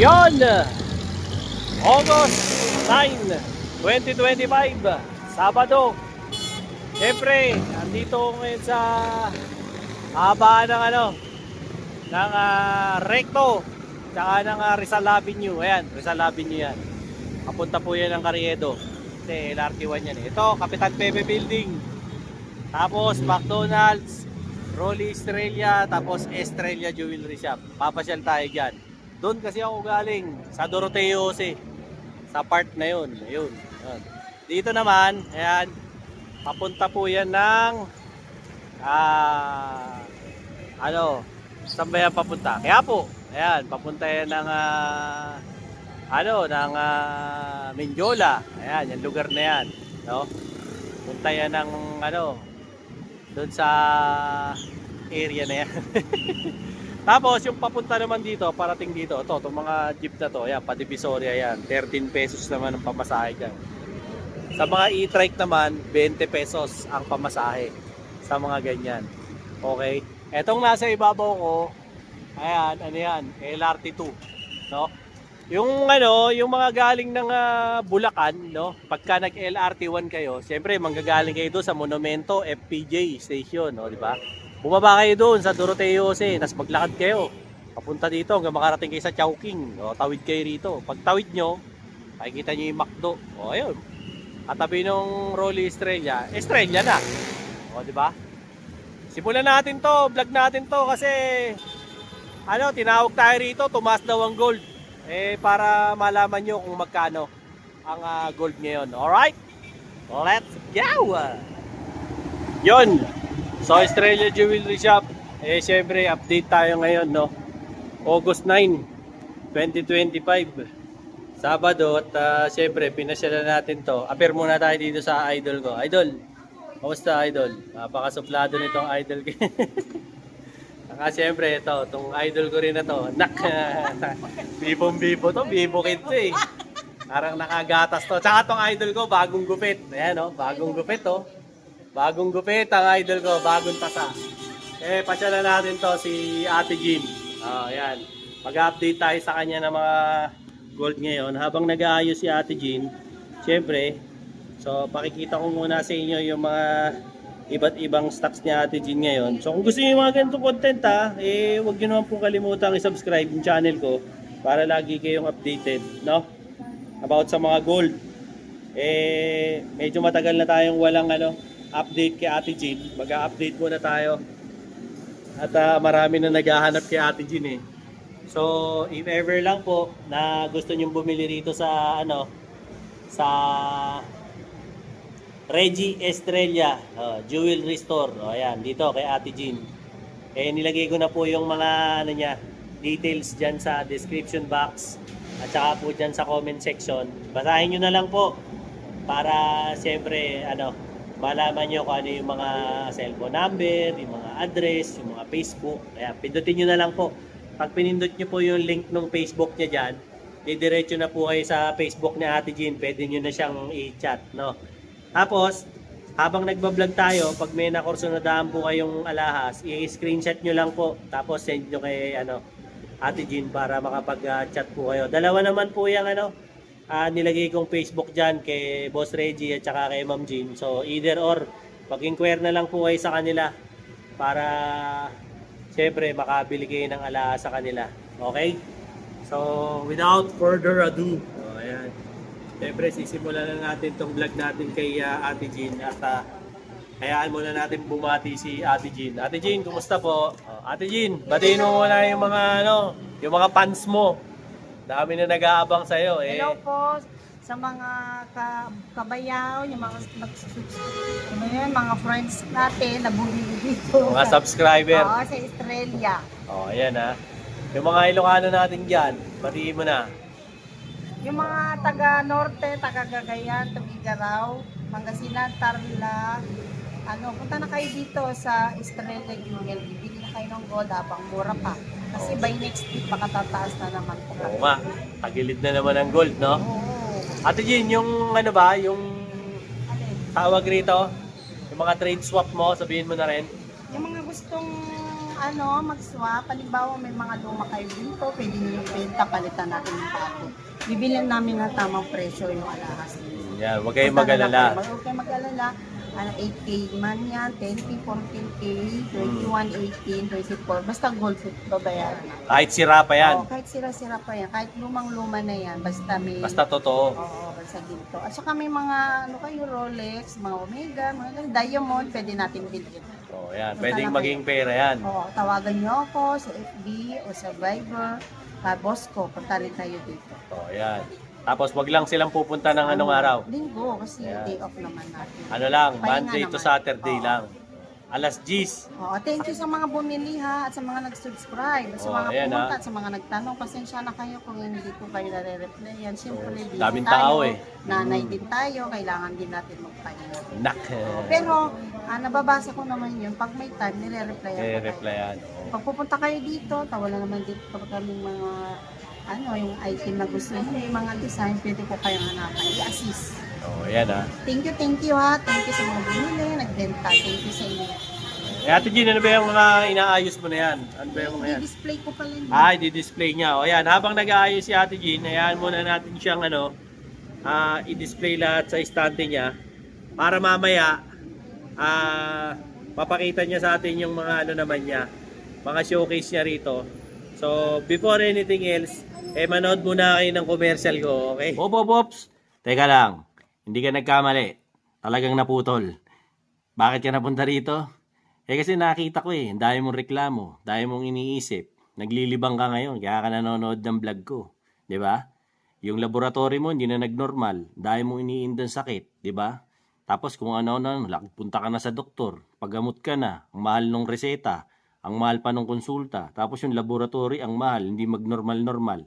Yon! August 9, 2025, Sabado. Siyempre, andito ngayon sa haba ng Recto, tsaka ng Rizal Avenue. Ayan, Rizal Avenue yan. Papunta po yan ng Carriedo. Kasi LRT1 yan. Ito, Kapitan Pepe Building. Tapos, McDonald's, Rolly Estrella, tapos Estrella Jewelry Shop. Papasyal tayo dyan. Doon kasi ako galing, sa Doroteo Jose. Sa part na yun. Ayun. Dito naman, ayan, papunta po yan ng saan ba yan papunta? Kaya po, ayan, papunta yan ng Mindiola. Ayan, yung lugar na yan, no? Punta yan ng doon sa area na yan. Tapos yung papunta naman dito, parating dito, itong mga jeep na to, ayan, pa Divisoria yan, 13 pesos naman ang pamasahe dyan. Sa mga e-trike naman, 20 pesos ang pamasahe sa mga ganyan. Okay? Etong nasa ibabaw ko, ayan, yan, LRT2, no? Yung mga galing ng Bulacan, no? Pagka nag-LRT1 kayo, siyempre manggagaling kayo doon sa Monumento FPJ station, no, di ba? Bumaba kayo doon sa Doroteo Jose, tapos maglakad kayo. Papunta dito hanggang makarating kayo sa Chowking, no? Tawid kayo rito. Pag tawid nyo, makikita nyo yung McDo. O, ayun. Katabi ng Rolly Estrella, Estrella na. O, di ba? Simulan natin to, vlog natin to kasi tinawag tayo rito, tumaas daw ang gold. Para malaman nyo kung magkano ang gold ngayon. Alright? Let's go! Yun! So, Estrella Jewelry Shop. Siyempre, update tayo ngayon, no? August 9, 2025. Sabado. At siyempre, pinasyalan natin to. Appear muna tayo dito sa idol ko. Idol! Kamusta, idol? Napakasuplado nitong idol ko. Saka siyempre, itong idol ko rin na to. Bibong-bibo to. Bibo kid to eh. Parang nakagatas to. Tsaka itong idol ko, bagong gupit. Ayan, no? Bagong gupit, to. Bagong gupit ang idol ko. Bagong tasa. Pasyalan natin to si Ate Jean. Ayan. Mag-update tayo sa kanya ng mga gold ngayon. Habang nag-aayos si Ate Jean, siyempre, so pakikita ko muna sa inyo yung mga iba't ibang stocks ni Ate Jean ngayon. So kung gusto niyo yung mga ganitong content huwag niyo naman pong kalimutang i-subscribe yung channel ko para lagi kayong updated, no? About sa mga gold. Medyo matagal na tayong walang update kay Ate Jean. Mag-update muna tayo. At marami na naghahanap kay Ate Jean eh. So if ever lang po na gusto niyo bumili rito sa sa Reggie Estrella Jewelry Store. Ayan, dito kay Ate Jean. Nilagay ko na po yung mga details dyan sa description box at saka po dyan sa comment section. Basahin nyo na lang po para siyempre malaman nyo kung ano yung mga cellphone number, yung mga address, yung mga Facebook. Ayan, pindutin nyo na lang po. Pag pinindot nyo po yung link ng Facebook niya dyan, didiretso na po kayo sa Facebook ni Ate Jean. Pwede nyo na siyang i-chat, no? Tapos, habang nagbablog tayo, pag may nakursunadaan po kayong alahas, i-screenshot nyo lang po. Tapos send nyo kay Ate Jean para makapag-chat po kayo. Dalawa naman po yung nilagay kong Facebook dyan kay Boss Reggie at saka kay Ma'am Jean. So either or, mag-inquire na lang po kayo sa kanila para syempre makabili kayo ng alahas sa kanila. Okay? So without further ado, ayan. Siyempre, sisimulan na natin itong vlog natin kay Ate Jean at hayaan muna natin bumati si Ate Jean. Ate Jean, kumusta po? Ate Jean, batiin mo muna yung mga yung mga fans mo. Dami na nag-aabang sa'yo eh. Hello po sa mga kabayaw, yung mga friends natin na bumili dito. Mga subscriber. Oo, sa Estrella. Ayan ha. Yung mga Ilocano natin dyan, batiin mo na. Yung mga taga-norte, taga-Gagayan, Tugigaraw, Pangasinan, Tarla, punta na kayo dito sa Estrella Jewelry. Bili na kayo ng gold habang mura pa. Kasi by next week, baka tataas na naman po. Oo nga, tagilid na naman ang gold, no? Oo. Ate Jean, yung yung tawag rito, yung mga trade swap mo, sabihin mo na rin. Yung mga gustong mag-swap. Halimbawa, may mga luma kayo dito, pwede nyo yung benta, palitan natin yung bago. Bibilin namin ng tamang presyo yung alahas. Yan, huwag kayong mag-alala. Huwag kayong mag-alala. 8K man yan, 10K, 14K, 21, 18, 24. Basta gold babayaran natin. Kahit sira pa yan. Kahit sira-sira pa yan. Kahit lumang-luma na yan. Basta may... Basta totoo. Oo, basta dito. At saka may mga, Rolex, mga Omega, mga ganun, Diamond, pwede natin bilhin. Oh, yan. Pwedeng maging pera yan. Oo, tawagan nyo ako sa FB o sa Viber. Boss ko, punta rin tayo dito. Oh, yan. Tapos wag lang silang pupunta ng anong araw. Linggo, kasi Ayan. day off naman natin. Ano lang, Pahinga Monday to naman. Saturday Oo. lang. Alas 10. Oo, thank you sa mga bumili ha, at sa mga nag-subscribe, at sa mga ayan, pumunta, ha. at sa mga nagtanong. Pasensya na kayo kung hindi ko kayo nare-replyan. Siyempre, busy daming tayo, tao eh. nanay din tayo, kailangan din natin magpahinga. Nak. Pero, nababasa ko naman yun, pag may time, nire-replyan ko kayo. replyan. Pag pupunta kayo dito, wala naman dito pag kaming mga yung item na gusto niyo, yung mga design, pwede ko kayong hanapan, i-assist. Oh, yan ha. Thank you ha. Thank you sa mga bumili, nagbenta. Thank you sa inyo. Eh, Ate Jean, ano ba yung mga inaayos mo na yan? Ano ba yung mga yan? I-display ko pala yun. Ay, di-display niya. O yan, habang nag-aayos si Ate Jean, ayan muna natin siyang i-display lahat sa estante niya para mamaya papakita niya sa atin yung mga naman niya, mga showcase niya rito. So, before anything else, manood muna kayo ng commercial ko, okay? Ops. Teka lang, hindi ka nagkamali. Talagang naputol. Bakit ka napunta rito? Kasi nakita ko ang dami mong reklamo, dami mong iniisip. Naglilibang ka ngayon, kaya ka nanonood ng vlog ko. 'Di ba? Yung laboratory mo hindi na nagnormal, dami mong iniindang sakit, 'di ba? Tapos kung ano-ano, punta ka na sa doktor, paggamot ka na, ang mahal ng reseta, ang mahal pa ng konsulta. Tapos yung laboratory, ang mahal, hindi magnormal-normal.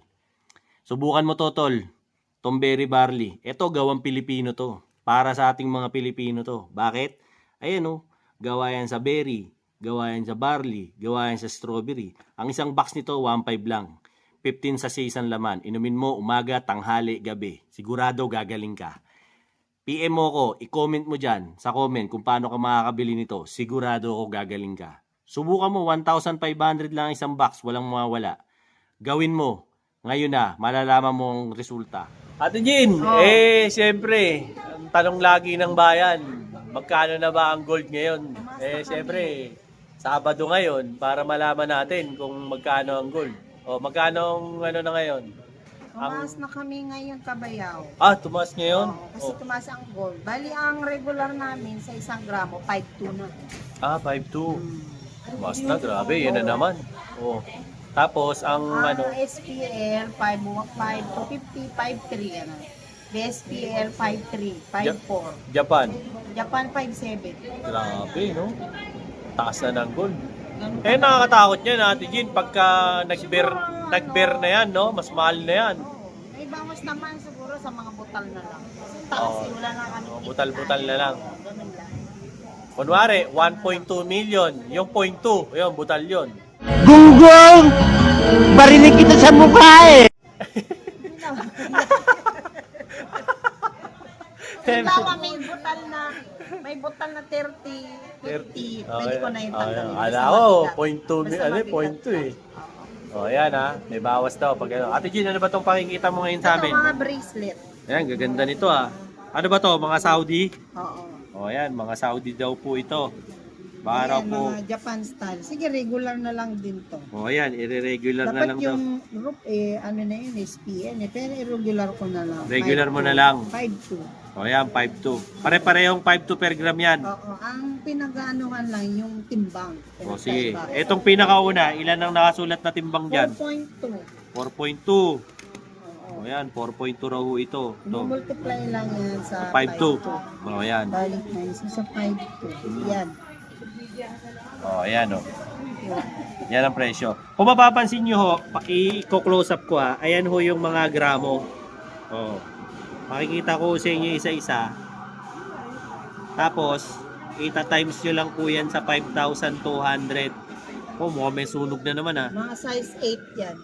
Subukan mo to, tol. Tomberry barley. Ito, gawang Pilipino to. Para sa ating mga Pilipino to. Bakit? Ayan gawa yan sa berry, gawa yan sa barley, gawa yan sa strawberry. Ang isang box nito, 1.5 lang. 15 sa isang laman. Inumin mo umaga, tanghali, gabi. Sigurado gagaling ka. PM mo ko, i-comment mo dyan sa comment kung paano ka makakabili nito. Sigurado ako gagaling ka. Subukan mo, 1,500 lang isang box, walang mawawala. Gawin mo. Ngayon na, malalaman mo ang resulta. Ate Jean, siyempre, ang tanong lagi ng bayan, magkano na ba ang gold ngayon? Siyempre, Sabado ngayon, para malaman natin kung magkano ang gold. O, magkano ang na ngayon? Tumaas na kami ngayon, Kabayaw. Tumaas ngayon? Kasi tumaas ang gold. Bali, ang regular namin sa 1 gramo, 5.2 na. 5.2. Tumaas na, grabe, yan na naman. Tapos, ang SPL, 5.250, 5.3, BSPL, 5.3, 5.4. Japan. Japan, 5.7. Grabe, no? Taas na ng gold. Nakakatakot yan, Ate Jean, pagka nag-bear na yan, no? Mas mahal na yan. May bawas naman siguro sa mga butal na lang. Kasi taas, wala na kami. Butal-butal na lang. Ganun lang. Kunwari, 1.2 million. Yung 0.2, yun, butal yun. Gunggong! Barinig kita sa mukha Halimbawa, may butal na 30, 50. Pwede ko na yung tanggalin. Ala ko, 0.2 Ayan may bawas daw. Ate Jean, ano ba itong pakikita mo ngayon sa amin? Ito mga bracelet. Ayan, gaganda nito Ano ba to? Mga Saudi? Oo. Ayan, mga Saudi daw po ito. Para Ayan, po. mga Japan style. Sige, regular na lang din to. Ayan, i-regular na Dapat lang daw. yung group, SPN. Pero i-regular ko na lang. Regular mo na lang. 5.2. Ayan, 5.2. Pare-parehong 5.2 per gram yan. Oo, ang pinag-aanuhan lang yung timbang. Sige. Etong pinakauna, ilan ang nakasulat na timbang dyan? 4.2. 4.2. Ayan, 4.2 raw ito. Multiply lang yan sa 5.2. Ayan. Balik na yun sa 5.2. Yan. Ayan Yan ang presyo. Kung mapapansin nyo i-close up ko ayan yung mga gramo. Makikita ko sa inyo isa-isa. Tapos, ita-times nyo lang po yan sa 5,200. May sunog na naman Mga size 8 yan.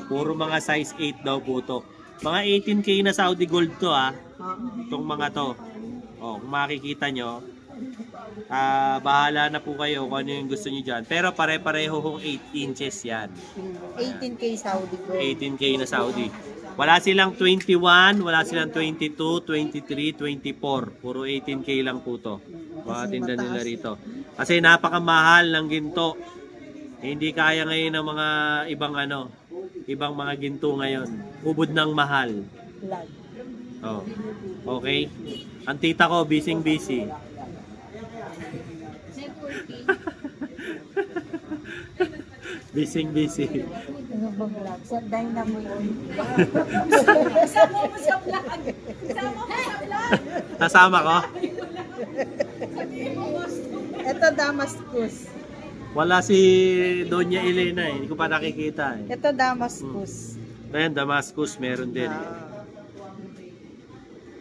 Puro mga size 8 daw po to. Mga 18K na Saudi gold to Itong mga to. Kung makikita nyo, Bahala na po kayo kung ano yung gusto niyo dyan. Pero pare-pareho kung 8 inches yan. 18K Saudi gold. 18K na Saudi. Wala silang 21, wala silang 22, 23, 24. Puro 18K lang po to. Mga tinda nila rito. Kasi napakamahal ng ginto. Hindi kaya ngayon ng mga ibang mga ginto ngayon. Ubod ng mahal. Lag. Oh. Okay? Ang tita ko, busy. Busy. Ano ba vlog? Sa Dynamo yun. Nasama ko? Ito Damascus. Wala si Doña Elena eh. Hindi ko pa nakikita eh. Ito Damascus. Ayan, Damascus, meron din eh.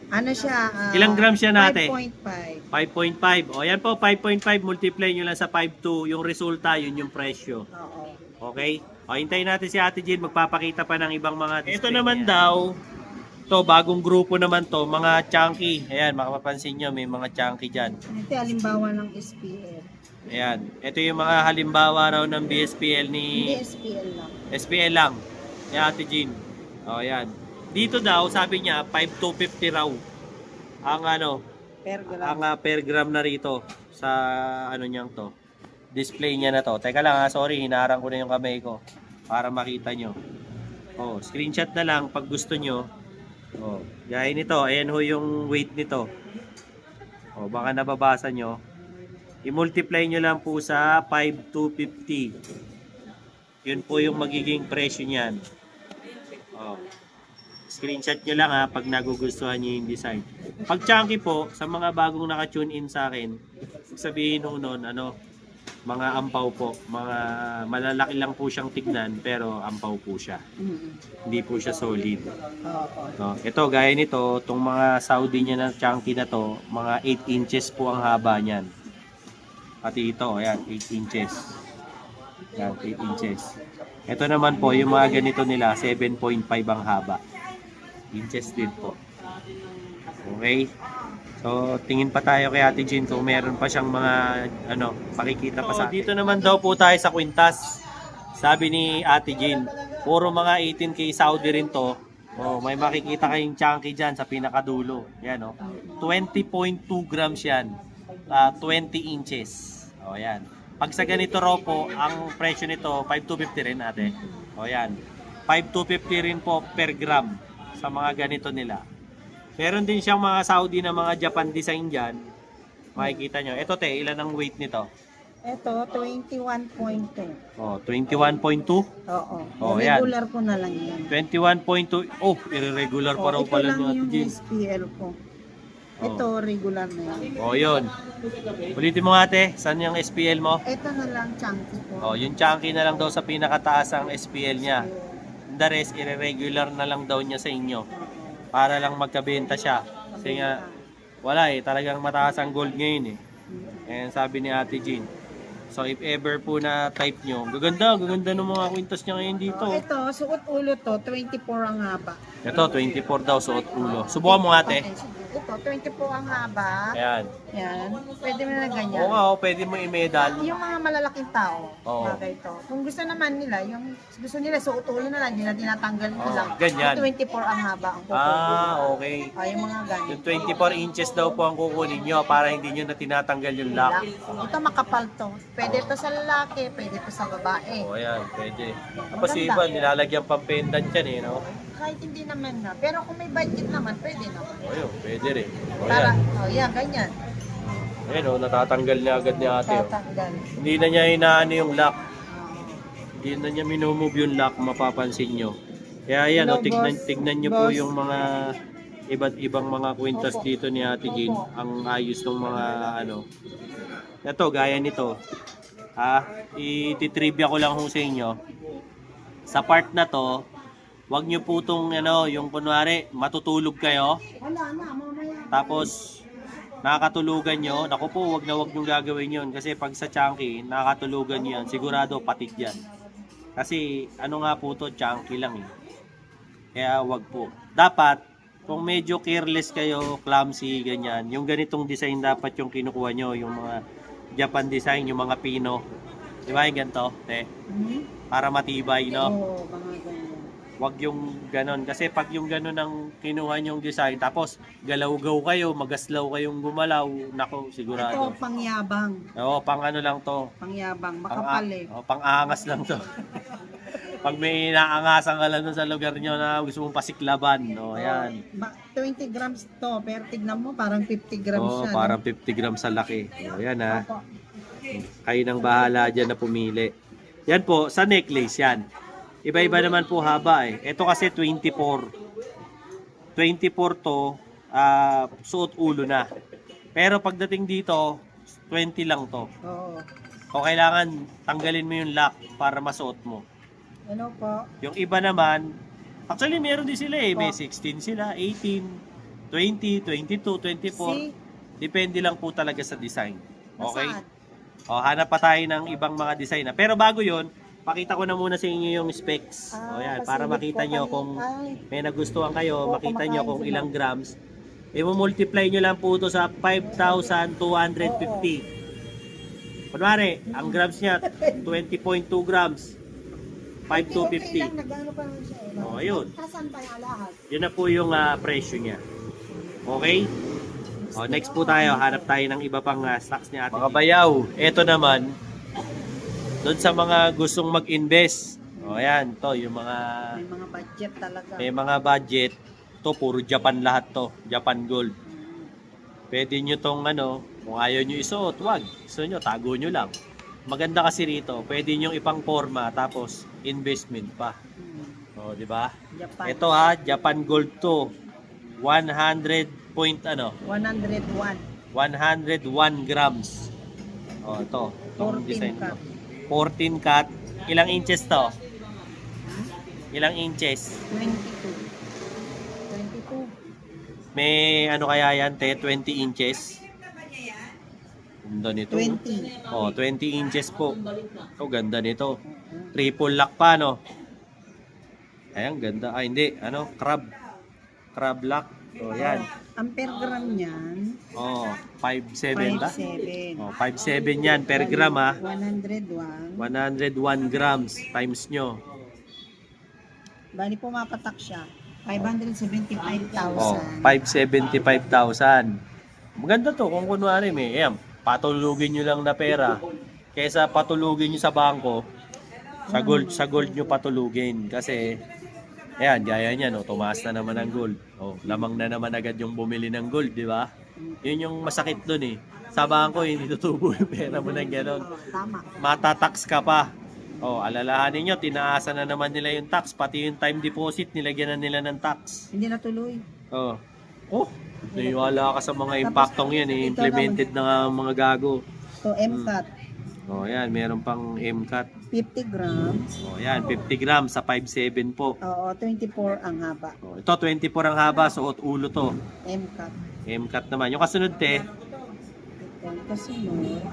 Ano siya? Ilang grams siya natin? 5.5. 5.5. O yan po, 5.5. Multiply nyo lang sa 5.2. Yung resulta, yun yung presyo. Oo. Okay? O, hintayin natin si Ate Jean. Magpapakita pa ng ibang mga display. Ito naman daw, to bagong grupo naman to, mga chunky. Ayan, makapapansin nyo, may mga chunky dyan. Ito halimbawa ng SPL. Ayan, ito yung mga halimbawa raw ng BSPL Hindi ni SPL lang. SPL lang. Ni Ate Jean. O, ayan. Dito daw, sabi niya, 5,250 raw. Ang Per gram. ang per gram na rito sa niyang to. Display niya na to. Teka lang sorry, hinaharang ko na yung kamay ko para makita nyo. Oh, screenshot na lang pag gusto nyo. Oh, gaya nito, ayan ho yung weight nito. Oh, baka nababasa nyo. I-multiply nyo lang po sa 5,250. Yun po yung magiging presyo niyan. Oh. Screenshot nyo lang pag nagugustuhan nyo yung design. Pag chunky po, sa mga bagong naka-tune in sa akin, sabihin nung noon, mga ampaw po, mga malalaki lang po siyang tignan, pero ampaw po siya. Hindi po siya solid. No, ito, gaya nito, itong mga Saudi niya na chunky na to, mga 8 inches po ang haba niyan. Pati ito, ayan, 8 inches. Ayan, 8 inches. Ito naman po, yung mga ganito nila, 7.5 ang haba. Inches din po. Okay? So, tingin pa tayo kay Ate Jean kung meron pa siyang mga, pakikita pa sa atin. Dito naman daw po tayo sa Quintas. Sabi ni Ate Jean, puro mga 18K Saudi rin to. Oh, may makikita kayong chunky dyan sa pinakadulo. Yan, 20.2 grams yan. 20 inches. O, yan. Pag sa ganito raw po, ang presyo nito, 5,250 rin, ate. O, yan. 5,250 rin po per gram sa mga ganito nila. Meron din siyang mga Saudi na mga Japan design dyan. Makikita nyo. Ito, ilan ang weight nito? Ito, 21.2. Oh, 21.2? Oo. Oh, yan. Regular ko na lang yan. 21.2. Oh, irregular pa raw ito pala lang nyo, Ate yung Jean. SPL ko. Ito, regular na yan. Oh, yun. Ulitin mo ate, saan yung SPL mo? Ito na lang, chunky ko. Oh, yung chunky na lang daw sa pinakataas ang SPL niya. The rest, irregular na lang daw niya sa inyo. Para lang magkabenta siya. Kasi nga, wala talagang mataas ang gold ngayon And sabi ni Ate Jean. So if ever po na type nyo, gaganda ng mga kwintas niya ngayon dito. Ito, suot ulo to, 24 ang haba. Ito, 24 daw suot ulo. Subukan mo ate. Okay, sige. Ito, 24 ang haba. Ayan. Yan. Pwede mo na ganyan. Oo nga, pwede mo i-medal. Yung mga malalaking tao, Oo. bagay ito. Kung gusto naman nila, yung gusto nila suot ulo na lang, hindi na tinatanggal ko Oo, lang. ganyan. 24 ang haba ang kukunin. Okay. Yung mga ganyan. Yung 24 inches daw po ang kukunin nyo para hindi nyo na tinatanggal yung lock. Ito makapal to. Pwede to sa lalaki, pwede to sa babae. Oo, ayan, pwede. Tapos yung iba, nilalagyan pang pendant yan no? Kahit hindi naman na. Pero kung may budget naman, pwede naman. O yun, pwede rin. O Para, yan. yan, ganyan. Ayan natatanggal niya agad ni ate. Tatanggal. Hindi na niya inaano yung lock. Hindi na niya minumove yung lock, mapapansin nyo. Kaya yan, Hello, tignan nyo po boss. yung mga iba't ibang mga kwintas dito ni Ate Jean. Ang ayos ng mga Ito, gaya nito. Ititrivia ko lang ho sa inyo. Sa part na to, wag nyo po itong, yung kunwari, matutulog kayo. Wala na, mamaya. Tapos, nakakatulugan nyo. Naku po, wag nyo gagawin yun. Kasi pag sa chunky, nakakatulugan nyo yan. Sigurado, patik yan. Kasi, nga po to, chunky lang Kaya wag po. Dapat, kung medyo careless kayo, clumsy, ganyan, yung ganitong design dapat yung kinukuha nyo, yung mga Japan design, yung mga Pino. Di ba yung ganito? Para matibay, no? Oo, mga ganyan. Wag yung ganon. Kasi pag yung ganon ang kinuha nyong design, tapos galaw-gaw kayo, magaslaw kayong gumalaw, nako, Ito, sigurado. pangyabang. Oo, pang ano lang to. Pangyabang, makapal eh. Pang-aangas lang to. Pag may inaangasan ka lang dun sa lugar nyo na gusto mong pasiklaban, no, ayan. 20 grams to, pero tignan mo, parang 50 grams Oo, siya. parang 50 grams sa laki. O, ayan ha. Opo. Kayo nang bahala dyan na pumili. Yan po, sa necklace yan. Iba-iba naman po haba eh. Ito kasi 24. 24 to, suot ulo na. Pero pagdating dito, 20 lang to. Oo. O kailangan tanggalin mo yung lock para masuot mo. Ano po? Yung iba naman, actually meron din sila eh. May Oh. 16 sila, 18, 20, 22, 24. See? Depende lang po talaga sa design. Okay? Nasaan? O, hanap pa tayo ng ibang mga design na. Pero bago yon, pakita ko na muna sa inyo yung specs. O yan, para pasilip makita po nyo kayo. kung Ay, may nagustuhan kayo, Oo, makita nyo kumakain kung sila. ilang grams. I-multiply nyo lang po ito sa 5,250. Kunwari, ang grams niya, 20.2 grams. 5,250. lang, nag-ano pa naman siya eh. O, ayun. Nasaan pa yung lahat? Yun na po yung presyo niya. Okay? O, next po tayo. Hanap tayo ng iba pang stocks ni Ate. Mga bayaw, eto naman, doon sa mga gustong mag-invest. O, ayan. To, yung mga May mga budget talaga. may mga budget. To, puro Japan lahat to. Japan gold. Pwede nyo tong kung ayaw nyo isuot, wag. Gusto nyo, tago nyo lang. Maganda kasi rito, pwede nyo ipang forma tapos investment pa. O, di ba? Japan. Ito Japan gold to. 100 point 101. 101 grams. O, ito. Itong 14 design cut. to. 14 cut. Ilang inches to? Ilang inches? 22. 22. May kaya yan, te? 20 inches? Ganda nito. 20. Oh, 20 inches po. Oh, ganda nito. Triple lock pa, no? Ayan, ganda. Ay, hindi. Crab. Crab lock. Oh, yan. Ang per gram niyan, Oh, 5.7 ba? 5.7. Oh, 5.7 yan per gram, ha? 101. 101 grams times nyo. Bali pumapatak siya. Oh, 575,000. 575,000. Maganda to kung kunwari ayan, patulugin nyo lang na pera kaysa patulugin nyo sa bangko. Sa gold nyo patulugin kasi ayan, gaya niya, no, tumaas na naman ang gold. Oh, lamang na naman agad yung bumili ng gold, di ba? Yun yung masakit dun eh. Sa bangko, hindi tutubo yung pera mo ng gano'n. Tama. Matatax ka pa. Oh, alalahanin nyo, tinaasan na naman nila yung tax, pati yung time deposit, nilagyan na nila ng tax. Hindi natuloy. Oh. Oh, naniwala ka sa mga impaktong yan eh. Implemented na nga ang mga gago. So, MCAT, Oh, yan, meron pang MCAT. 50 grams. Oh, yan, 50 grams sa 5.7 po. Oo, 24 ang haba. Oh, ito, 24 ang haba, suot ulo to. MCAT. MCAT naman. Yung kasunod, te, Ito, kasunod.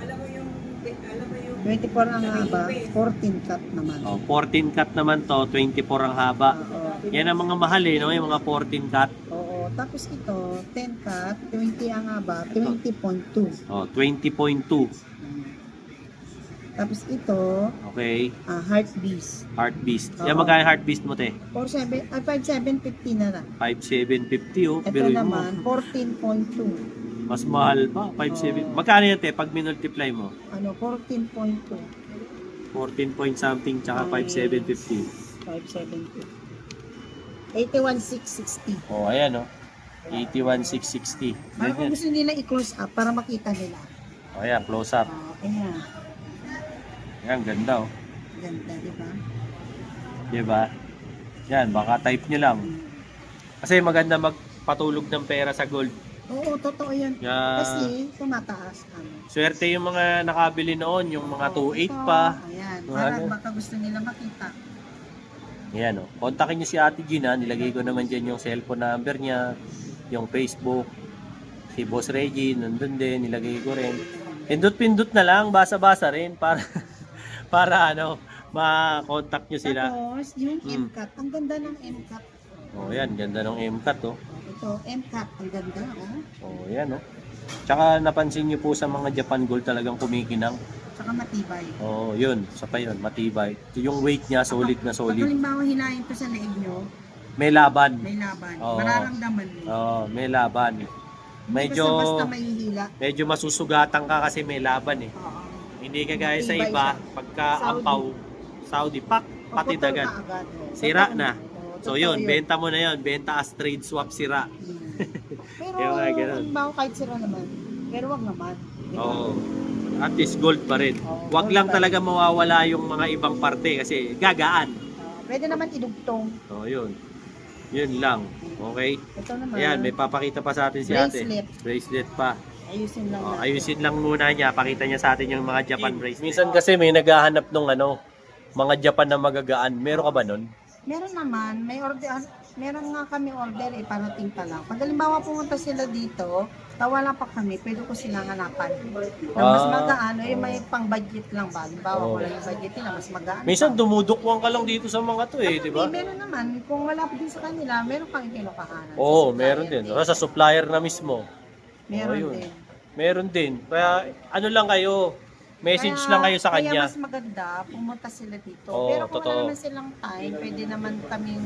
24 ang haba, 14 cut naman. oh, 14 cut naman to, 24 ang haba. Oo. Yan ang mga mahal eh, no? Yung mga 14 cut. Oo, tapos ito, 10 cut, 20 ang haba, 20.2. Oh, 20.2. Tapos ito, Okay. heart beast. Heart beast. Oo. Yan, magkano heart beast mo, te? 5,750 na lang. 5,750, oh. Ito Biruin mo. naman, 14.2. Mas mahal pa, 5,750. Magkano yan, te, pag minultiply mo? 14.2. 14 point something, tsaka 5,750. 570. 81,660. Oh, ayan, oh. 81,660. Para kung Ganyan. gusto nila i-close up para makita nila. Oh, ayan, close up. Ayan. Ayan, ganda, oh. Ganda, di ba? Diba? Yan, baka type nyo lang. Kasi maganda magpatulog ng pera sa gold. Oo, totoo yan. Yeah. Kasi tumataas. Swerte yung mga nakabili noon, yung mga 2.8 ito, pa. Ayan. Mga Para ano. baka gusto nila makita. Ayan, oh. Kontakin nyo si Ate Gina. Nilagay ko naman dyan yung cellphone number niya, yung Facebook. Si Boss Reggie, nandun din. Nilagay ko rin. Pindot-pindot na lang, basa-basa rin para ma-contact nyo sila. Tapos, yung Mm. MCAT. Ang ganda ng MCAT. Oh, yan, ganda ng MCAT, oh. Ito, M-Cut. Ang ganda, oh. Oh, yan, oh. Tsaka napansin niyo po sa mga Japan Gold talagang kumikinang. Tsaka matibay. Oh, yun. Sa pa yun, matibay. Yung weight niya, solid na Pag solid. halimbawa hilahin to sa leeg nyo, May laban. may laban. Oo. Mararamdaman mo. Oh, may laban. Medyo Basta mahihila. medyo masusugatan ka kasi may laban eh. Oo. Hindi kagaya sa Matibay iba, siya. pagka ampaw, Saudi, pati Paputol dagan. ka agad, oh. Sira Totoo. na. Oo, So totoo yun, benta mo na yun. Benta as trade swap sira. Pero, Yung mga ganun. halimbawa kahit sira naman, pero wag naman. Di ba? Oo. At least gold pa rin. Oo, Wag gold lang pa rin. talaga mawawala yung mga ibang parte kasi gagaan. Pwede naman idugtong. So yun. Yun lang. Okay? Ito naman. Ayan, may papakita pa sa atin si Bracelet. ate. Bracelet pa. Ayusin lang natin. Ayusin lang muna niya. Pakita niya sa atin yung mga Japan bracelet. Minsan kasi may naghahanap ng mga Japan na magagaan. Meron ka ba nun? Meron naman, meron nga kami order, parating pa lang. Pag halimbawa pumunta sila dito, wala pa kami, pwede ko silang hanapan. Na mas magaan, yung may pang budget lang ba? Halimbawa, wala yung budget nila, mas magaan. Minsan pa. dumudukwang ka lang dito sa mga to eh, di ba? Meron naman, kung wala pa din sa kanila, meron kang kinukahanan. Oo, Sa meron supplier din. Sa supplier na mismo. Meron yun. din. Meron din. Kaya ano lang kayo, message lang kayo sa Kaya kanya. mas maganda, pumunta sila dito. Oo, Pero kung totoo. wala naman silang time, pwede naman kaming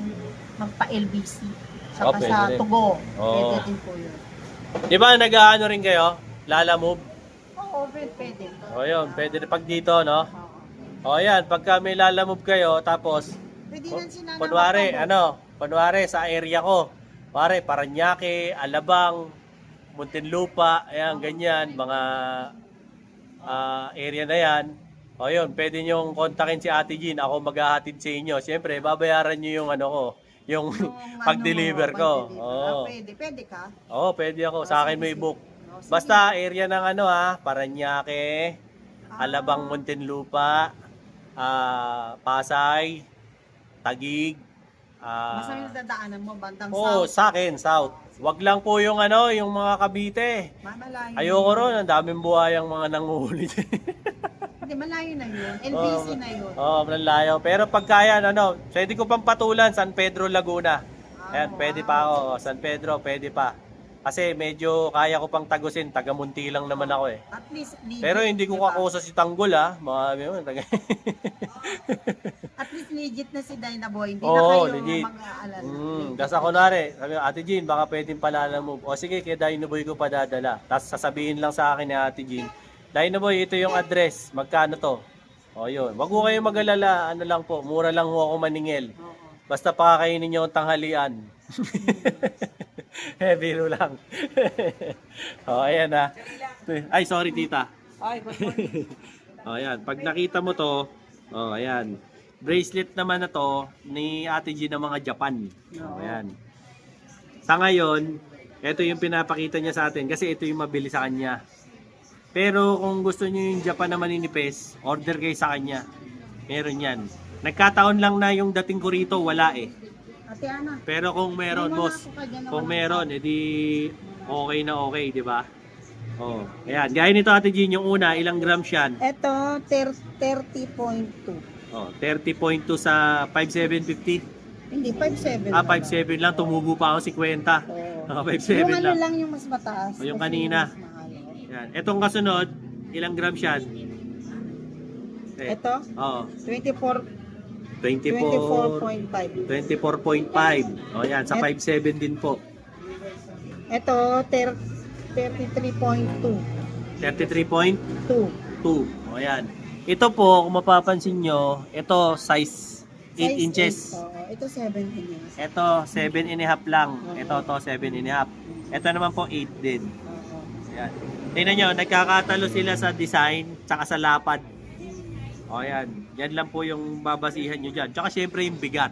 magpa-LBC. Oo, Saka pwede sa rin. Tugo. Oo. Pwede din po yun. Di ba nag-ano rin kayo? Lala Move? Oo, pwede. O yun, pwede rin pag dito, no? Oo. O yan, pagka may Lala Move kayo, tapos, Pwede yan sila na kunwari, magtubo. kunwari sa area ko, kunwari Paranaque, Alabang, Muntinlupa, ayan, ganyan, mga area na yan. O yun, pwede nyong kontakin si Ate Jean, ako maghahatid sa inyo. Siyempre, babayaran nyo yung yung pag-deliver ko. Oo. Pwede ka. Oo, pwede ako. Sa akin may book. Oo, sige. Basta area ng Paranaque, Alabang, Muntinlupa, Pasay, Taguig. Basta yung dadaanan mo, bandang Oo, south. sa akin, South. Wag lang po yung yung mga Cavite. Malayo. Ayoko ron, ang daming buhayang mga nanguhuli. Hindi, malayo na yun. LBC na yun. Oo, malalayo. Pero pagkaya, pwede ko pang patulan, San Pedro, Laguna. Ayan, pwede pa ako. San Pedro, pwede pa. Kasi medyo kaya ko pang tagusin, taga-Munti lang naman ako eh. At least, legit, Pero hindi ko diba? kakusa si Tanggol mga At least legit na si Dyna Boy. Hindi Oo, na kayo legit. mag-aalala. Tapos ako nari, sabi ko, Ate Jean, baka pwedeng palala mo. O sige, kaya Dynaboy ko padadala. Tapos sasabihin lang sa akin ni Ate Jean, Dynaboy, ito yung address. Magkano to? O yun. Wag ko kayo mag-alala. Ano lang po, mura lang ho ako maningil. Oo. Basta pakakainin nyo ang tanghalian. Biro lang. O, ayan na. Ay, sorry tita. Ay, good morning. O, ayan. Pag nakita mo to, o, ayan. Bracelet naman na to ni Ate G ng mga Japan. O, ayan. Sa ngayon, ito yung pinapakita niya sa atin kasi ito yung mabili sa kanya. Pero kung gusto niyo yung Japan na maninipis, order kayo sa kanya. Meron yan. Nagkataon lang na yung dating ko rito, wala eh. Ate Ana. Pero kung meron, Hindi mo boss, na ako kaya naman kung ako. meron, edi okay na okay, di ba? Oh, ayan. Gaya nito Ate Jean, yung una, ilang grams yan? Ito, 30.2. Oh, 30.2 sa 5,750. Hindi, 5.7. 5,7 lang. Tumubo pa ako 50. Oo. 5,7 Yung ano lang. lang yung mas mataas. O, yung kasi kanina. mas mahal. Yan. Etong kasunod, ilang grams yan? Ito, Oh, 24, 24. 24.5. 24.5. O yan, sa 5,7 din po. Ito, 33.2. 33.2. O yan. Ito po, kung mapapansin nyo, ito size 8 inches. Oo, ito 7 inches. Ito 7.5 lang. Ito 7.5. Ito naman po 8 din. Oo. Yan. Tingnan nyo, nagkakatalo sila sa design tsaka sa lapad. O yan. Yan lang po yung babasihan nyo dyan. Tsaka syempre yung bigat.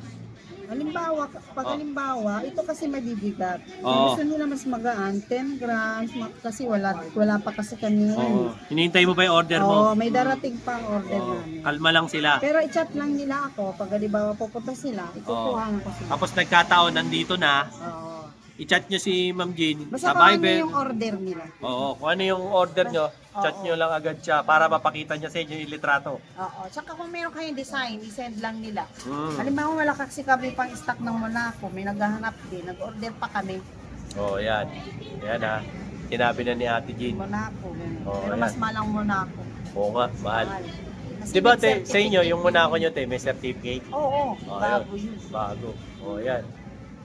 Halimbawa, pag halimbawa, ito kasi mabibigat. Kung Oo. gusto nila mas magaan, 10 grams, kasi wala pa kasi kanina. Oo. Hinihintay mo pa yung order mo? Oo, may darating pa ang order Oo. namin. Kalma lang sila. Pero i-chat lang nila ako, pag halimbawa pupunta sila, ikukuhaan ko sila. Tapos nagkataon, nandito na. Oo. I-chat nyo si Ma'am Jean Basta sa kung ano Viber. yung order nila. Oo, kung ano yung order nyo, chat nyo lang agad siya para mapakita niya sa inyo yung litrato. Oo. Tsaka kung meron kayong design, i-send lang nila. Mm. Halimbawa wala kasi kami pang stock ng Monaco, may naghahanap din, nag-order pa kami. Oh, yan. Yan ha. Sinabi na ni Ate Jean. Monaco. Ganun. Oo, Pero ayan. mas malang Monaco. Oo nga, mahal. Kasi Di ba may sa inyo, certificate. yung Monaco nyo, te, may certificate? Oo, Oh, bago yun. Bago. Oh, yan.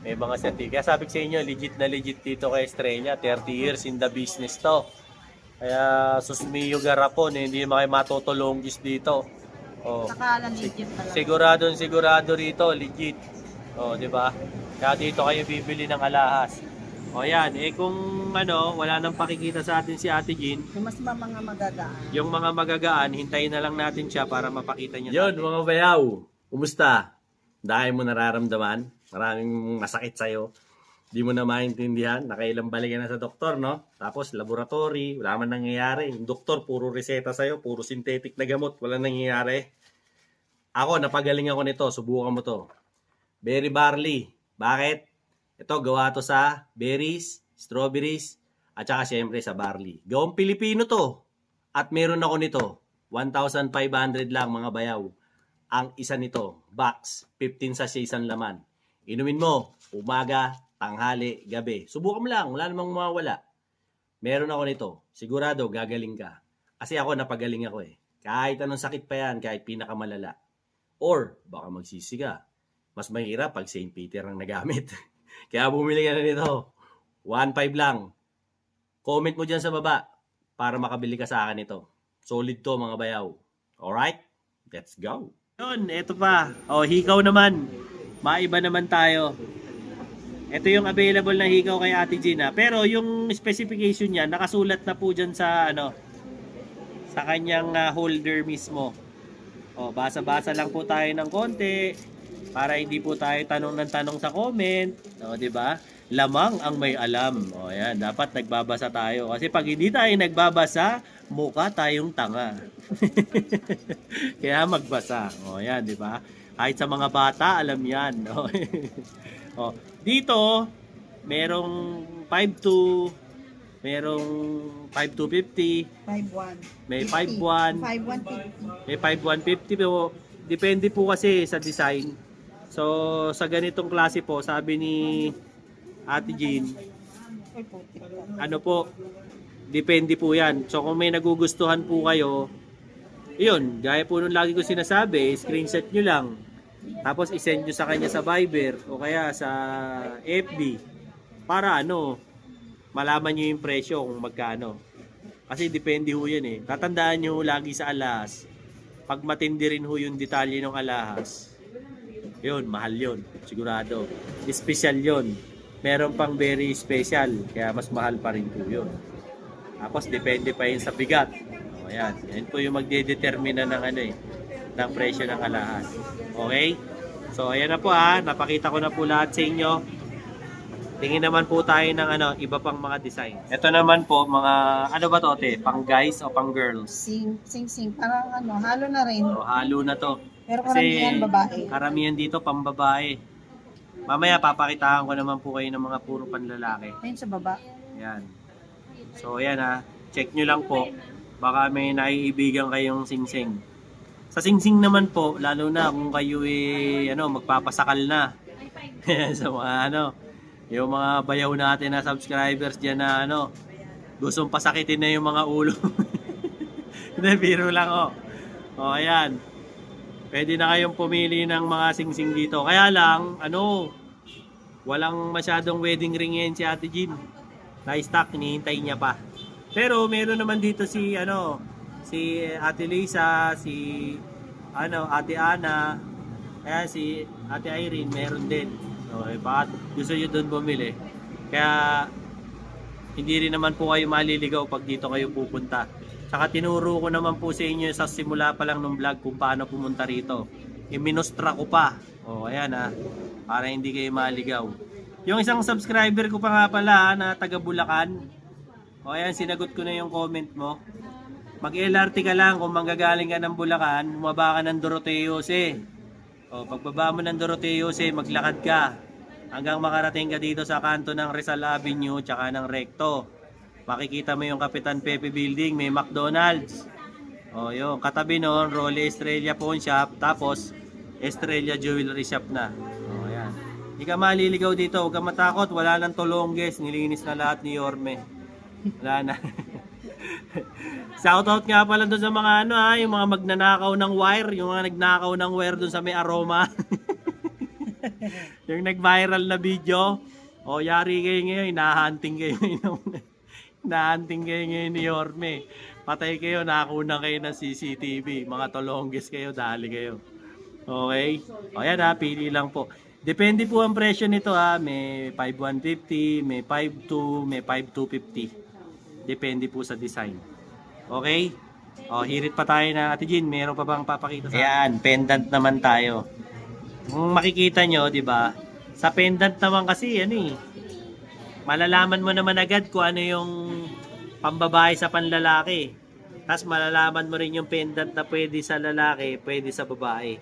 May mga certificate. Kaya sabi ko sa inyo, legit na legit dito kay Estrella. 30 years in the business to. Kaya susmiyo garapon, hindi naman kayo matutulonggis dito. Oh. Saka legit talaga. Sigurado rito, legit. Oh, di ba? Kaya dito kayo bibili ng alahas. O yan, kung wala nang pakikita sa atin si Ate Jean, Yung mas mga magagaan. yung mga magagaan, hintayin na lang natin siya para mapakita niya. Yun, mga bayaw. Kumusta? Dahil mo nararamdaman, maraming masakit sa'yo. Di mo na maintindihan, nakailang balik ka na sa doktor, no? Tapos laboratory, wala man nangyayari. Yung doktor, puro reseta sa'yo, puro synthetic na gamot, wala nangyayari. Ako, napagaling ako nito, subukan mo to. Berry barley. Bakit? Ito, gawa to sa berries, strawberries, at saka syempre sa barley. Gawang Pilipino to. At meron ako nito, 1,500 lang mga bayaw. Ang isa nito, box, 15 sachet isang laman. Inumin mo, umaga, tanghali, gabi. Subukan mo lang, wala namang mawawala. Meron ako nito, sigurado gagaling ka. Kasi ako napagaling ako eh. Kahit anong sakit pa yan, kahit pinakamalala. Or, baka magsisi ka. Mas mahirap pag St. Peter ang nagamit. Kaya bumili ka na nito. 1.5 lang. Comment mo dyan sa baba para makabili ka sa akin ito. Solid to mga bayaw. Alright? Let's go. Yun, eto pa. O, hikaw naman. Maiba naman tayo. Ito yung available na hikaw kay Ate Gina. Pero yung specification niya, nakasulat na po dyan sa, sa kanyang holder mismo. O, basa-basa lang po tayo ng konti para hindi po tayo tanong ng tanong sa comment. O, di ba? Lamang ang may alam. O, yan. Dapat nagbabasa tayo. Kasi pag hindi tayo nagbabasa, mukha tayong tanga. Kaya magbasa. O, yan, di ba? Kahit sa mga bata, alam yan. O, o, dito, merong 5.2, merong 5.250, 5.1. may 5.1, 5.150. may 5.150 po. Depende po kasi sa design. So, sa ganitong klase po, sabi ni Ate Jean, Ay, putik. depende po yan. So, kung may nagugustuhan po kayo, yun, gaya po nung lagi ko sinasabi, screenshot nyo lang. Tapos, isend nyo sa kanya sa Viber o kaya sa FB para malaman nyo yung presyo kung magkano. Kasi depende ho yan eh. Tatandaan nyo lagi sa alahas, pag matindi rin ho yung detalye ng alahas, yun, mahal yun. Sigurado. Special yun. Meron pang very special. Kaya mas mahal pa rin po yun. Tapos, depende pa yun sa bigat. O, yan. Yan po yung magdedetermina ng ng presyo ng alahas. Okay? So, ayan na po napakita ko na po lahat sa inyo. Tingin naman po tayo ng iba pang mga design. Ito naman po, mga, ba to, te? Pang guys o pang girls? Sing. Parang halo na rin. O, halo na to. Pero Kasi karamihan babae. karamihan dito pambabae. Mamaya papakitaan ko naman po kayo ng mga puro panlalaki. Ayun sa baba. Yan. So ayan check nyo lang po. Baka may naiibigan kayong singsing. Sa singsing naman po, lalo na kung kayo magpapasakal na. Sa mga yung mga bayaw natin na subscribers dyan na gustong pasakitin na yung mga ulo. Hindi, biro lang O ayan. Pwede na kayong pumili ng mga singsing dito. Kaya lang, walang masyadong wedding ring yan si Ate Jean. Na-stock, hinihintay niya pa. Pero meron naman dito si Ate Lisa, si Ate Ana, kaya si Ate Irene, meron din. So, baka gusto nyo doon bumili. Kaya, hindi rin naman po kayo maliligaw pag dito kayo pupunta. Saka tinuro ko naman po sa inyo sa simula pa lang ng vlog kung paano pumunta rito. Iminustra ko pa. O, ayan para hindi kayo maligaw. Yung isang subscriber ko pa nga pala na taga Bulacan. O, ayan, sinagot ko na yung comment mo. Mag-LRT ka lang kung manggagaling ka ng Bulacan, bumaba ka ng Doroteo Jose. O, pagbaba mo ng Doroteo Jose, maglakad ka hanggang makarating ka dito sa kanto ng Rizal Avenue tsaka ng Recto. Makikita mo yung Kapitan Pepe Building, may McDonald's. O, yung katabi noon, Rolly Estrella Pawn Shop, tapos Estrella Jewelry Shop na. O, ayan. Hindi ka maliligaw dito. Huwag ka matakot. Wala nang Tolongges. Nilinis na lahat ni Yorme. Wala na. Shoutout nga pala doon sa mga ano ha, yung mga magnanakaw ng wire, yung mga nagnakaw ng wire doon sa may Aroma. Yung nag-viral na video. O yari kayo ngayon, hinahunting kayo ngayon. Hinahunting kayo ngayon ni Yorme. Patay kayo, nakuna kayo ng CCTV. Mga Tolongges kayo, dali kayo. Okay? O yan ha, pili lang po. Depende po ang presyo nito ha. May 5,150, may 5,2, may 5,250. Depende po sa design. Okay? O, hirit pa tayo na Ate Jean. Meron pa bang papakita sa ayan, pendant naman tayo. Kung makikita nyo, di ba? Sa pendant naman kasi, ano eh. Malalaman mo naman agad kung ano yung pambabae sa panlalaki. Tapos malalaman mo rin yung pendant na pwede sa lalaki, pwede sa babae.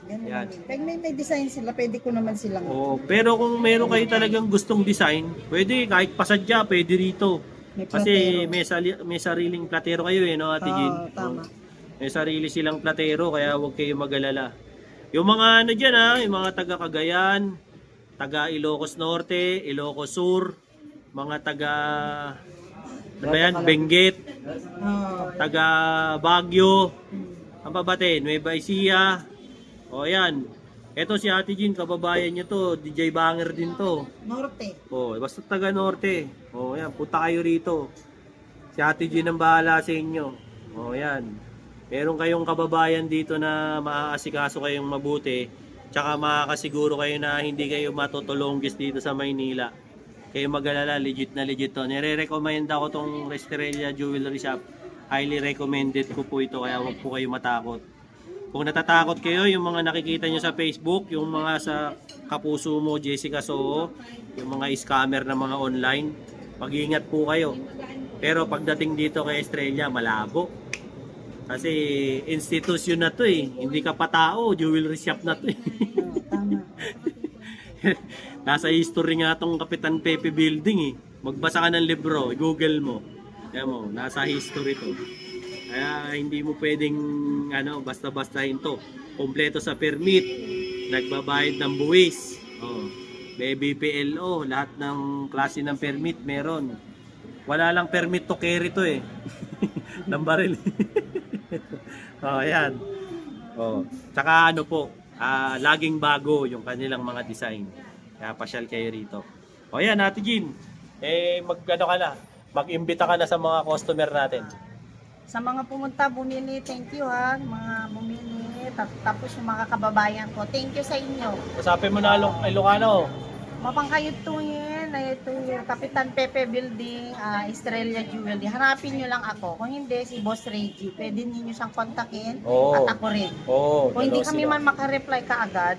Ganun. Yan. Pag may design sila, pwede ko naman silang... Oh, pero kung meron kayo talagang gustong design, pwede kahit pasadya, pwede rito. May Kasi platero. may sariling platero kayo eh, no, Ate Jean? Oo, tama. May sarili silang platero, kaya huwag kayo mag-alala. Yung mga ano dyan ha, yung mga taga Cagayan, taga Ilocos Norte, Ilocos Sur, mga taga ano ba yan? Benguet, Oo. taga Baguio, ang babate, Nueva Ecija. O yan. Ito si Ate Jean, kababayan niyo to, DJ Banger din to. Norte. O, basta taga Norte. O yan, punta kayo rito. Si Ate Jean ang bahala sa inyo. O yan. Meron kayong kababayan dito na maaasikaso kayong mabuti. Tsaka makakasiguro kayo na hindi kayo matutulonggis dito sa Maynila. Kayo mag-alala, legit na legit to. Nire-recommend ako tong Restrella Jewelry Shop. Highly recommended ko po ito, kaya huwag po kayo matakot. Kung natatakot kayo, yung mga nakikita nyo sa Facebook, yung mga sa kapuso mo, Jessica Soho, yung mga scammer na mga online, mag-iingat po kayo. Pero pagdating dito kay Estrella, malabo. Kasi institusyon na to eh. Hindi ka pa tao, jewelry shop na to eh. Oo, tama. Nasa history nga tong Kapitan Pepe Building eh. Magbasa ka ng libro, i-google mo. Kaya mo, nasa history to. Kaya hindi mo pwedeng ano, basta-bastahin to. Kompleto sa permit, nagbabayad ng buwis. Oh, may BPLO, lahat ng klase ng permit meron. Wala lang permit to carry to eh. Ng baril. Oh, ayan. Oh, tsaka ano po, laging bago yung kanilang mga design. Kaya pasyal kayo rito. O yan, Ate Jean. Mag-ano ka na? Mag-imbita ka na sa mga customer natin. Sa mga pumunta, bumili, thank you ha. Mga bumili, tapos yung mga kababayan ko, thank you sa inyo. Usapin mo na Ilocano. Mapangkayutuhin, ito yung Kapitan Pepe Building, Estrella Jewelry. Hanapin nyo lang ako. Kung hindi, si Boss Reggie, pwede ninyo siyang kontakin Oo. at ako rin. Oo. Kung hindi dalawa kami sila. man makareply kaagad,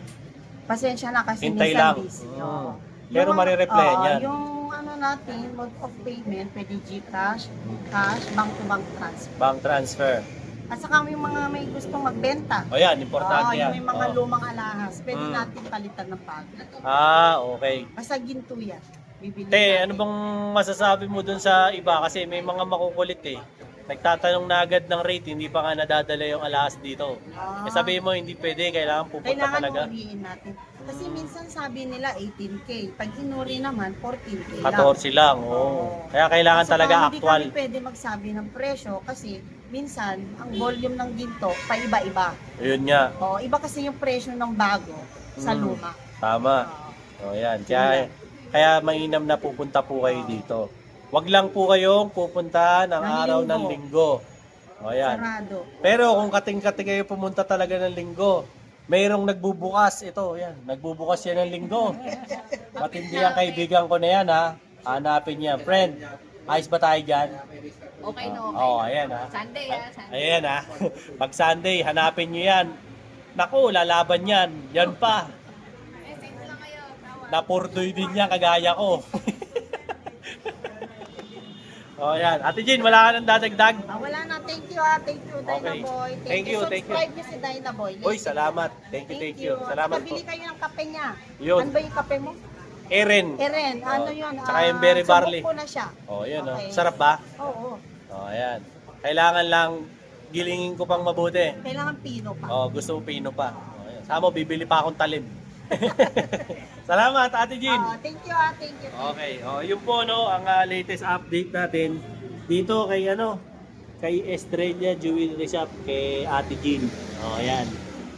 pasensya na kasi Hintay minsan lang. busy. Mm. Oo. Pero Yung- marireplyan oo, yan. Yung ano natin, mode of payment, pwede GCash, cash, bank-to-bank transfer. Bank transfer. At saka yung mga may gustong magbenta. O yan, importante Oo, yan. yung may mga Oo. lumang alahas, pwede Mm. natin palitan ng bago. Okay. Basta ginto yan. Bibili Te, natin. ano bang masasabi mo dun sa iba? Kasi may mga makukulit eh. Nagtatanong na agad ng rate, hindi pa nga nadadala yung alahas dito. Ah. Sabihin mo, hindi pwede, kailangan pupunta Kailangan talaga. uriin natin. Kasi minsan sabi nila 18K. Pag inuri naman, 14K lang. 14 lang, oo. Oo. Kaya kailangan Saka talaga hindi actual. kami pwede magsabi ng presyo kasi minsan ang volume ng ginto pa iba-iba. Ayun nga, O, iba kasi yung presyo ng bago sa luma. tama. Oo. O yan, kaya mainam na pupunta po kayo dito. Wag lang po kayong pupunta ng Ng araw ng linggo. O yan. Sarado. Pero kung kating-kating kayo pumunta talaga ng linggo, mayroong nagbubukas. Ito, yan. Nagbubukas yan ng linggo. Matindi ang kaibigan ko na yan, ha. Hanapin niya. Friend, ayos ba tayo dyan? Okay na okay. Oo, ayan, ha. Sunday Sunday. Ayan, ha. Pag Sunday, hanapin niyo yan. Naku, lalaban yan. Yan pa. Eh, thanks lang kayo. Tawa. Napurdoy din niya, kagaya ko. O, yan. Ate Jean, wala ka nang dadagdag? Wala na. Thank you ha. Thank you, Okay. Dynaboy. Thank you, thank you. Subscribe niyo si Dynaboy. Uy, salamat. Thank you. Salamat po. Pabili kayo ng kape niya. Yun. Ano ba yung kape mo? Eren. Eren. Ano yun? Tsaka yung berry barley. Subok ko na siya. O, yun, o. Okay. Sarap ba? Oo. O, ayan. Kailangan lang gilingin ko pang mabuti. Kailangan pino pa. O, gusto mo pino pa. O, ayan. Sama mo, bibili pa akong talim. Salamat, Ate Jean. Thank you, thank you. Okay, yun po no ang latest update natin dito kay kay Estrella Jewelry Shop kay Ate Jean. Ayan.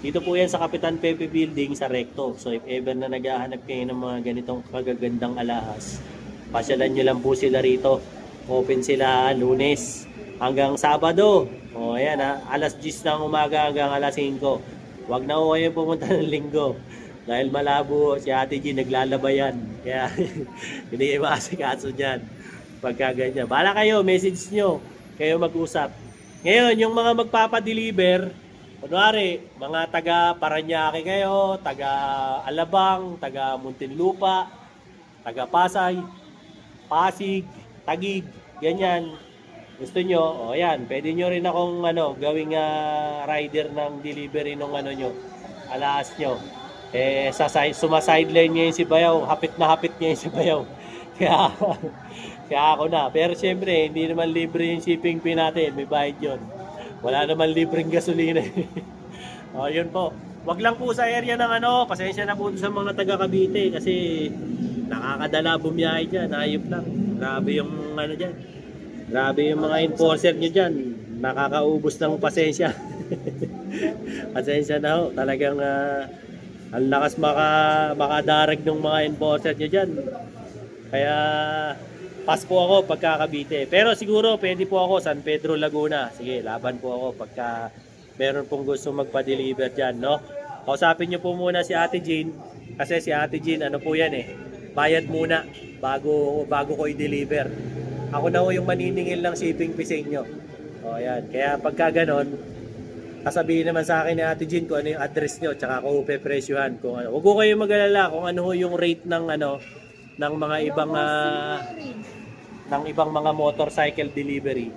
Dito po yan sa Kapitan Pepe Building sa Recto. So if ever na naghahanap kayo ng mga ganitong kagagandang alahas, pasyalan nyo lang po sila rito. Open sila Lunes hanggang Sabado. Ayan alas 10 ng umaga hanggang alas 5. Huwag na po kayo pumunta ng Linggo. Dahil malabo si Ate Jean naglalabayan. Kaya hindi kayo makasikaso dyan. Pagka ganyan. Bala kayo, message nyo. Kayo mag-usap. Ngayon, yung mga magpapadeliver, kunwari, mga taga Paranaque kayo, taga Alabang, taga Muntinlupa, taga Pasay, Pasig, Taguig, ganyan. Gusto nyo, yan, pwede nyo rin akong gawing rider ng delivery ng nyo, alas nyo. Sumasideline niya yung si Bayaw, hapit na hapit niya yung si Bayaw. Kaya ako na. Pero siyempre, hindi naman libre yung shipping fee natin, may bayad yun. Wala naman libreng gasolina. Yun po. Wag lang po sa area ng pasensya na po sa mga taga Cavite kasi nakakadala bumiyahe dyan, ayop lang. Grabe yung dyan. Grabe yung mga enforcer nyo dyan. Nakakaubos ng pasensya. Pasensya na ho. Talagang ang lakas makadarag ng mga enforcer nyo dyan. Kaya pass po ako pagka Cavite. Pero siguro pwede po ako San Pedro, Laguna. Sige, laban po ako pagka meron pong gusto magpa-deliver dyan, no? Kausapin nyo po muna si Ate Jean. Kasi si Ate Jean, po yan bayad muna bago ko i-deliver. Ako na ho yung maniningil ng shipping fee sa inyo. Yan. Kaya pagka ganon, sasabihin naman sa akin ni Ate Jean kung ano yung address nyo, tsaka ako pepresyuhan kung ano. Huwag ko kayong mag-alala kung ano yung rate ng ng mga ibang mga motorcycle delivery.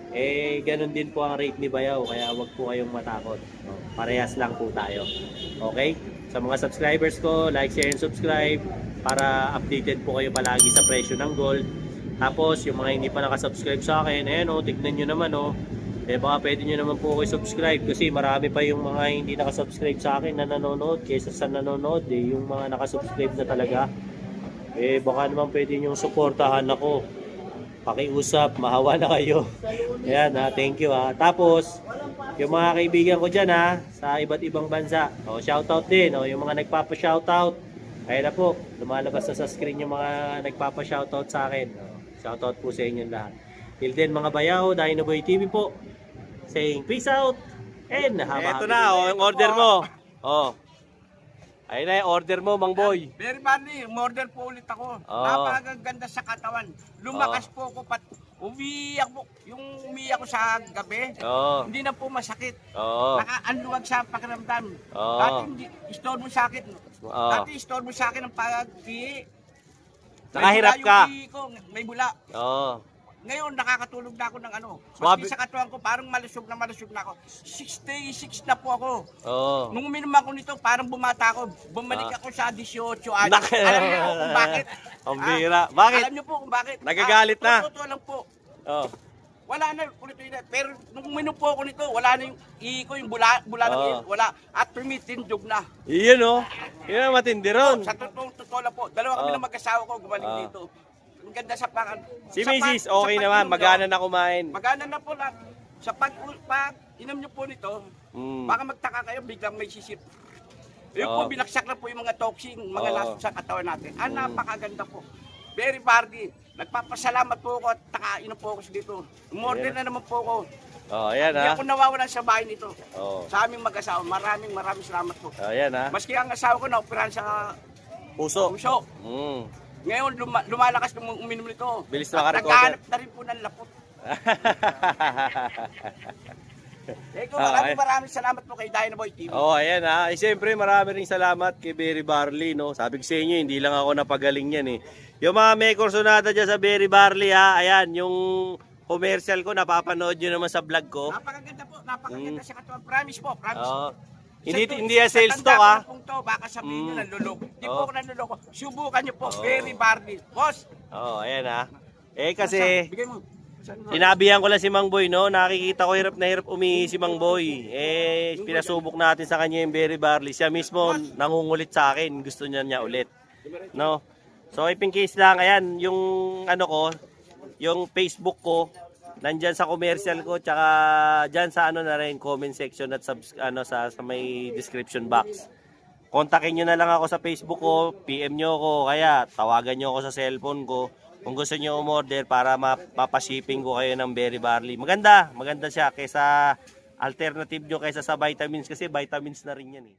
Ganun din po ang rate ni Bayaw, kaya huwag po kayong matakot. Parehas lang po tayo. Okay? Sa mga subscribers ko, like, share, and subscribe para updated po kayo palagi sa presyo ng gold. Tapos, yung mga hindi pa nakasubscribe sa akin, tignan nyo naman, baka pwede nyo naman po kayo subscribe kasi marami pa yung mga hindi nakasubscribe sa akin na nanonood kaysa sa nanonood, yung mga nakasubscribe na talaga. Baka naman pwede nyo suportahan ako. Pakiusap, mahawa na kayo. Ayan thank you Tapos, yung mga kaibigan ko dyan sa iba't ibang bansa, shoutout din, yung mga nagpapa-shoutout. Kaya na po, lumalabas na sa screen yung mga nagpapa-shoutout sa akin. Shoutout po sa inyo lahat. Till then mga bayaw, Dinoboy TV po. Saying peace out and haba. Ito na, yung order mo. Ayun na yung order mo, Mang Boy. Very badly, umorder po ulit ako. Napakaganda sa katawan. Lumakas po ako umiyak po. Yung umiyak ko sa gabi, hindi na po masakit. Nakaanluwag sa pakiramdam. Dati istorbo sa akin. Dati istorbo sa akin ang pag-ihi. Nakahirap ka. May bula. Ngayon, nakakatulog na ako ng Maski sa katawan ko, parang malusog na ako. 66 na po ako. Nung uminom ako nito, parang bumata ako. Bumalik ako sa 18 anos. Alam niyo po kung bakit? Ang bira. Bakit? Alam niyo po kung bakit? Nagagalit na. Totoo lang po. Wala na, pero nung uminom po ako nito, wala na yung ihi ko, yung bula ng ihi, wala. At tumitindog na. Iyon Yun ang matindi ron. Sa totoo lang po, dalawa kami ng mag-asawa ko gumaling dito. Ang ganda sa pakan. Si Mrs. okay naman, magana na kumain. Magana na po lahat. Sa pag-inom nyo po nito, baka magtaka kayo, biglang may sisip. Yung po, binaksak na po yung mga toxin, mga lason sa katawan natin. Napakaganda po. Very party. Nagpapasalamat po ako at nakainom po ako dito. Umorder na naman po ako. Ayan Hindi ako nawawalan sa bahay nito. Sa aming mag-asawa, maraming salamat po. Ayan Maski ang asawa ko na-operahan sa puso. Ngayon, lumalakas nung uminom nito. Bilis na makarecover. Naghahanap na rin po ng lapot. Maraming salamat po kay Dinoboy TV. Ayan siyempre marami ring salamat kay Berry Barley, no? Sabi ko sa inyo, hindi lang ako napagaling yan Yung mga may kursonada dyan sa Berry Barley ayan, yung commercial ko, napapanood nyo naman sa vlog ko. Napakaganda po, napakaganda sa katawan. Promise po, promise. Hindi sales talk Baka sabihin nyo nanluloko. Hindi po ako nanluloko. Subukan nyo po, Berry Barley. Boss! Ayan kasi bigay mo. sinabihan ko lang si Mang Boy, no? Nakikita ko hirap na hirap umihi si Mang Boy. Pinasubok natin sa kanya yung Berry Barley. Siya mismo nangungulit sa akin. Gusto niya ulit. No? So, if in case lang, ayan, yung ano ko, yung Facebook ko, nandyan sa commercial ko, tsaka dyan sa ano na rin, comment section at sa may description box. Kontakin nyo na lang ako sa Facebook ko, PM nyo ako, kaya tawagan nyo ako sa cellphone ko. Kung gusto nyo umorder para mapashipping ko kayo ng berry barley. Maganda siya kaysa alternative nyo kaysa sa vitamins kasi vitamins na rin yan eh.